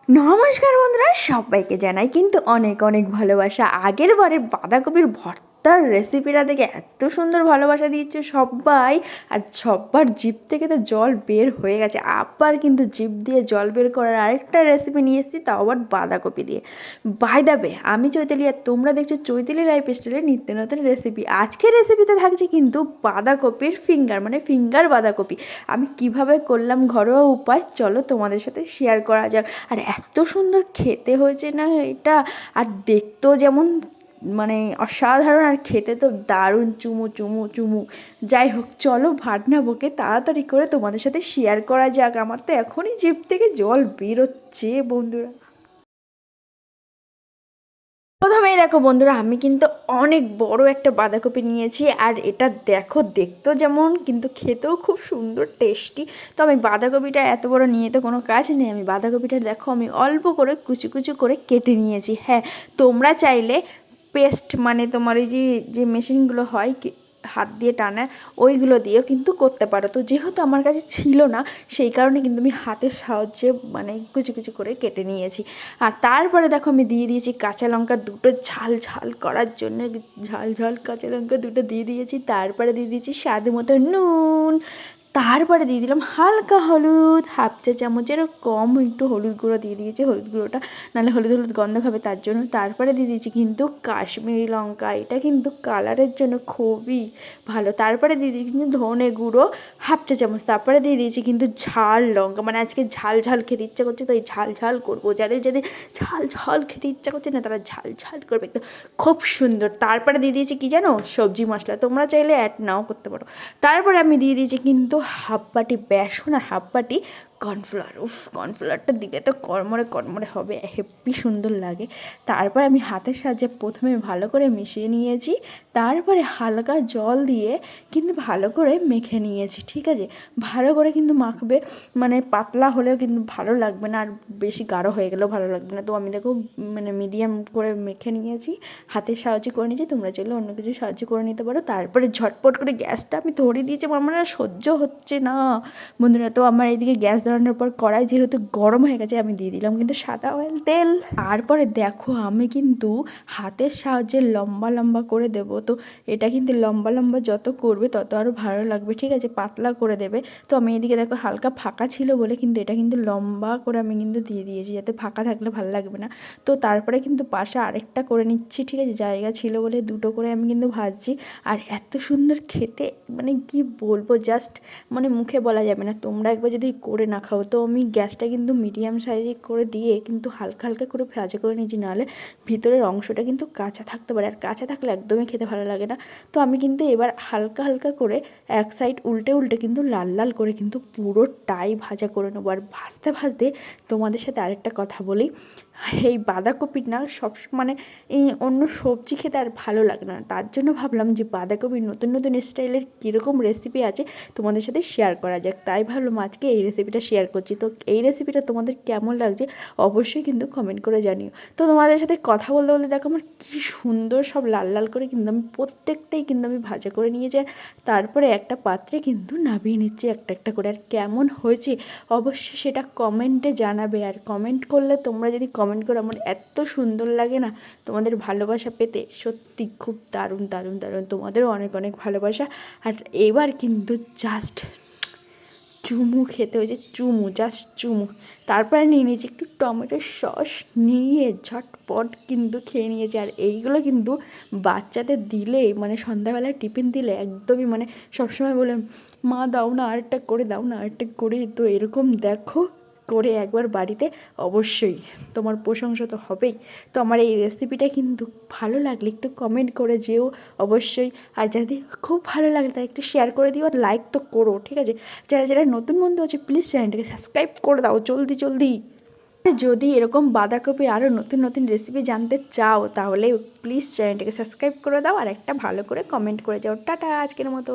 নমস্কার বন্ধুরা, সবাইকে জানাই কিন্তু অনেক অনেক ভালোবাসা। আগের বারে বাঁধাকপির ভর্তার রেসিপিটা দেখে এত সুন্দর ভালোবাসা দিয়েছে সবাই, আর সবার জিভ থেকে তো জল বের হয়ে গেছে। আবার কিন্তু জিভ দিয়ে জল বের করার আরেকটা রেসিপি নিয়ে এসেছি, তাও আবার বাঁধাকপি দিয়ে। বাই দ্য ওয়ে, আমি চৈতালি আর তোমরা দেখছো চৈতালি লাইফস্টাইলের নিত্য নতুন রেসিপি। আজকের রেসিপিতে থাকছে কিন্তু বাঁধাকপির ফিঙ্গার, মানে ফিঙ্গার বাঁধাকপি। আমি কিভাবে করলাম ঘরোয়া উপায়, চলো তোমাদের সাথে শেয়ার করা যাক। আর এত সুন্দর খেতে হয়েছে না এটা, আর দেখতেও যেমন মানে অসাধারণ, আর খেতে তো দারুণ, চুমু চুমু চুমু। যাই হোক, চলো ভাত না বকে তাড়াতাড়ি করে তোমাদের সাথে শেয়ার করা যাক। আমার তো এখনই জিভ থেকে জল বেরোচ্ছে বন্ধুরা। প্রথমেই দেখো বন্ধুরা, আমি কিন্তু অনেক বড় একটা বাঁধাকপি নিয়েছি, আর এটা দেখো দেখতেও যেমন, কিন্তু খেতেও খুব সুন্দর টেস্টি। তো আমি বাঁধাকপিটা এত বড় নিয়ে তো কোনো কাজ নেই, আমি বাঁধাকপিটা দেখো আমি অল্প করে কুচি কুচি করে কেটে নিয়েছি। হ্যাঁ, তোমরা চাইলে পেস্ট, মানে তোমার এই যে যে মেশিনগুলো হয় হাত দিয়ে টানা, ওইগুলো দিয়েও কিন্তু করতে পারো। তো যেহেতু আমার কাছে ছিল না, সেই কারণে কিন্তু আমি হাতের সাহায্যে মানে কুচি কুচি করে কেটে নিয়েছি। আর তারপরে দেখো আমি দিয়ে দিয়েছি কাঁচা লঙ্কা দুটো, ঝাল ঝাল করার জন্য ঝাল ঝাল কাঁচা লঙ্কা দুটো দিয়ে দিয়েছি। তারপরে দিয়ে দিয়েছি স্বাদ মতো নুন। তারপরে দিয়ে দিলাম হালকা হলুদ, হাফ চা চামচেরও কম একটু হলুদ গুঁড়ো দিয়ে দিয়েছি। হলুদ গুঁড়োটা নাহলে হলুদ হলুদ গন্ধ খাবে, তার জন্য। তারপরে দিয়ে দিয়েছি কিন্তু কাশ্মীরি লঙ্কা, এটা কিন্তু কালারের জন্য খুবই ভালো। তারপরে দিয়ে দিয়েছি কিন্তু ধনে গুঁড়ো হাফ চা চামচ। তারপরে দিয়ে দিয়েছি কিন্তু ঝাল লঙ্কা, মানে আজকে ঝাল ঝাল খেতে ইচ্ছা করছে, তো এই ঝাল ঝাল করবো। যাদের যাদের ঝাল ঝাল খেতে ইচ্ছা করছে না, তারা ঝাল ঝাল করবে, তো খুব সুন্দর। তারপরে দিয়ে দিয়েছি কি জানো, সবজি মশলা, তোমরা চাইলে অ্যাড নাও করতে পারো। তারপরে আমি দিয়ে দিয়েছি কিন্তু হাফ বাটি বেসন আর হাফ বাটি কর্নফ্লাওয়ার। উফ, কর্নফ্লাওয়ারটা দিলে তো কড়মড়ে কড়মড়ে হবে, হেব্বি সুন্দর লাগে। তারপরে আমি হাতের সাহায্যে প্রথমে ভালো করে মিশিয়ে নিয়েছি, তারপরে হালকা জল দিয়ে কিন্তু ভালো করে মেখে নিয়েছি। ঠিক আছে, ভালো করে কিন্তু মাখবে, মানে পাতলা হলেও কিন্তু ভালো লাগবে না, আর বেশি গাঢ় হয়ে গেলেও ভালো লাগবে না। তো আমি দেখো মানে মিডিয়াম করে মেখে নিয়েছি, হাতের সাহায্যে করে নিয়েছি, তোমরা চাইলে অন্য কিছু সাহায্য করে নিতে পারো। তারপরে ঝটপট করে গ্যাসটা আমি ধরিয়ে দিয়েছি, আমার আর সহ্য হচ্ছে না বন্ধুরা। তো আমার এইদিকে গ্যাস ধরানোর পর কড়াই যেহেতু গরম হয়ে গেছে, আমি দিয়ে দিলাম কিন্তু সাদা অয়েল তেল। তারপরে দেখো আমি কিন্তু হাতের সাহায্যে লম্বা লম্বা করে দেব। তো এটা কিন্তু লম্বা লম্বা যত করবে তত আরও ভালো লাগবে, ঠিক আছে, পাতলা করে দেবে। তো আমি এদিকে দেখো হালকা ফাঁকা ছিল বলে কিন্তু এটা কিন্তু লম্বা করে আমি কিন্তু দিয়ে দিয়েছি, যাতে ফাঁকা থাকলে ভালো লাগবে না। তো তারপরে কিন্তু পাশে আরেকটা করে নিচ্ছি, ঠিক আছে, জায়গা ছিল বলে দুটো করে আমি কিন্তু ভাজছি। আর এত সুন্দর খেতে, মানে কি বলবো, জাস্ট মানে মুখে বলা যাবে না। তোমরা একবার যদি করে না খাও, তো আমি গ্যাসটা কিন্তু মিডিয়াম সাইজে করে দিয়ে কিন্তু হালকা হালকা করে ভাজা করে নিয়েছি, নাহলে ভিতরের অংশটা কিন্তু কাঁচা থাকতে পারে, আর কাঁচা থাকলে একদমই খেতে ভালো লাগে না। তো আমি কিন্তু এবার হালকা হালকা করে এক সাইড উল্টে উল্টে কিন্তু লাল লাল করে কিন্তু পুরোটাই ভাজা করে নেবো। আর ভাজতে ভাজতে তোমাদের সাথে আরেকটা কথা বলি, এই বাঁধাকপির না সব মানে এই অন্য সবজি খেতে আর ভালো লাগে না, তার জন্য ভাবলাম যে বাঁধাকপির নতুন নতুন স্টাইলের কীরকম রেসিপি আছে তোমাদের সাথে শেয়ার করা যাক। তাই ভাবলাম আজকে এই রেসিপিটা শেয়ার করছি। তো এই রেসিপিটা তোমাদের কেমন লাগছে অবশ্যই কিন্তু কমেন্ট করে জানিও। তো তোমাদের সাথে কথা বলতে বলতে দেখো আমার কী সুন্দর সব লাল লাল করে কিন্তু আমি প্রত্যেকটাই কিন্তু আমি ভাজা করে নিয়েছি, আর তারপরে একটা পাত্রে কিন্তু নামিয়ে নিচ্ছি একটা একটা করে। আর কেমন হয়েছে অবশ্যই সেটা কমেন্টে জানাবে, আর কমেন্ট করলে তোমরা যদি কমেন্ট করো আমার এত সুন্দর লাগে না তোমাদের ভালোবাসা পেতে, সত্যি খুব দারুণ দারুণ দারুণ। তোমাদেরও অনেক অনেক ভালোবাসা। আর এবার কিন্তু জাস্ট চুমু খেতে হয়েছে, চুমু, জাস্ট চুমু। তারপরে নিয়ে নিয়েছি একটু টমেটো সস, নিয়ে ঝটপট কিন্তু খেয়ে নিয়েছি। আর এইগুলো কিন্তু বাচ্চাদের দিলে, মানে সন্ধ্যাবেলায় টিফিন দিলে একদমই, মানে সবসময় বলে মা দাও না আরেকটা করে, দাও না আরেকটা করে। তো এরকম দেখো করে একবার বাড়িতে, অবশ্যই তোমার প্রশংসা তো হবেই। তো আমার এই রেসিপিটা কিন্তু ভালো লাগলে একটু কমেন্ট করে যেও অবশ্যই। আর যদি খুব ভালো লাগে তাই একটু শেয়ার করে দিও, আর লাইক তো করো, ঠিক আছে। যারা যারা নতুন বন্ধু আছে প্লিজ চ্যানেলটাকে সাবস্ক্রাইব করে দাও জলদি জলদি। যদি এরকম বাঁধাকপির আরও নতুন নতুন রেসিপি জানতে চাও, তাহলে প্লিজ চ্যানেলটাকে সাবস্ক্রাইব করে দাও, আর একটা ভালো করে কমেন্ট করে যাও। টাটা আজকের মতো।